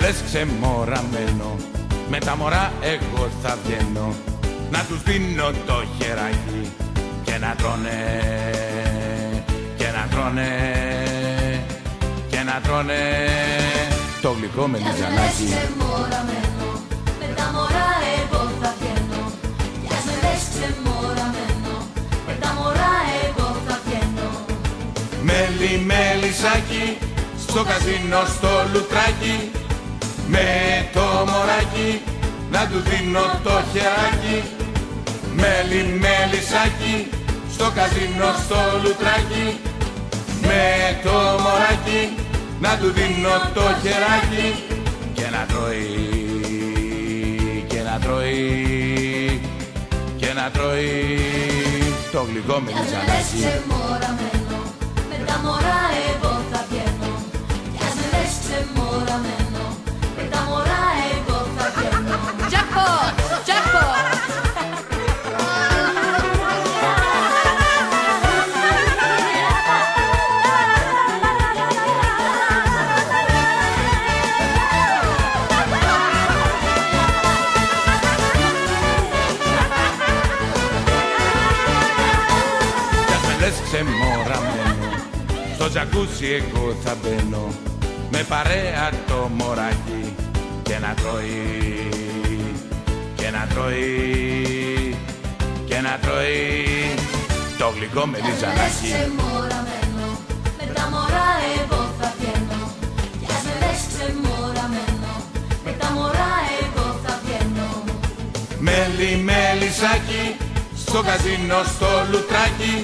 λες ξεμοραμένο, με τα μωρά εγώ θα βγαίνω, να τους δίνω το χεράκι και να τρώνε, και να τρώνε, και να τρώνε το γλυκό με λιζανάκι. Ξεμοραμένο, με τα μωρά εγώ θα βγαίνω. Κι ας με λες ξεμοραμένο, με τα μωρά εγώ θα βγαίνω. Μέλι, μέλισσάκι, στο καζίνο στο λουτράκι, με το μωράκι να του δίνω το χεράκι. Μέλι, μέλισσάκι, στο καζίνο στο λουτράκι, με το μωράκι να του δίνω το χεράκι. Και να τρώει, και να τρώει, και να τρώει το γλυκό με λιζανάκι. Ξεμοραμένο, με τα μωρά εγώ θα βγαίνω. Κι ας με λες ξεμοραμένο, με τα μωρά εγώ θα βγαίνω. Jackpot! Jackpot! Ξεμοραμένο, στο τζακούσι εγώ θα μπαίνω, με παρέα το μωράκι και να τρώει, και να τρώει, και να τρώει το γλυκό με λιζανάκι. Ξεμοραμένο, με τα μωρά εγώ θα βγαίνω. Κι ας με λες ξεμοραμένο, με τα μωρά εγώ θα βγαίνω. Μέλι, μέλισσάκι, στο καζίνο στο λουτράκι,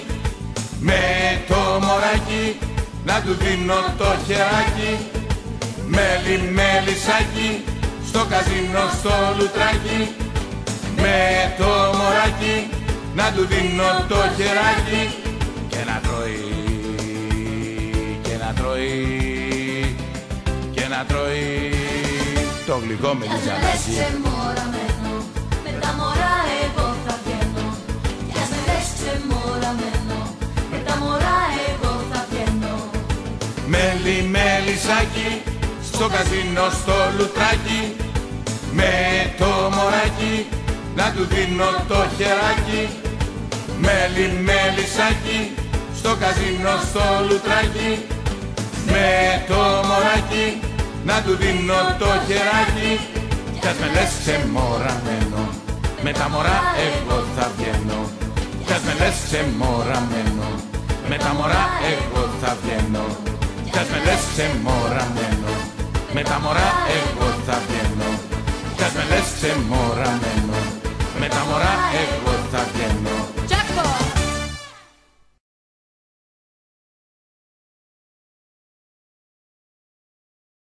με το μωράκι να του δίνω το χεράκι. Μέλι, μέλισσάκι, στο καζίνο στο λουτράκι, με το μωράκι να του δίνω το χεράκι. Και να τρώει, και να τρώει, και να τρώει το γλυκό με λιζανάκι. Ξεμοραμένο, με τα μωρά εγώ θα βγαίνω. Κι ας με λες ξεμοραμένο, με τα μωρά εγώ θα βγαίνω. Μέλι, μέλισσάκι, στο καζίνο στο λουτράκι, με το μωράκι να του δίνω το χεράκι. Μέλι, μέλισσάκι, στο καζίνο στο λουτράκι, με το μωράκι να του δίνω το χεράκι. Κι ας με λες ξεμοραμένο, με τα μωρά εγώ θα βγαίνω. Κι ας με λες ξεμοραμένο, με τα μωρά εγώ θα βγαίνω. Κι ας με λες ξεμοραμένο, με τα μωρά εγώ θα βγαίνω. Κι ας με λες ξεμοραμένο, με τα μωρά εγώ θα βγαίνω.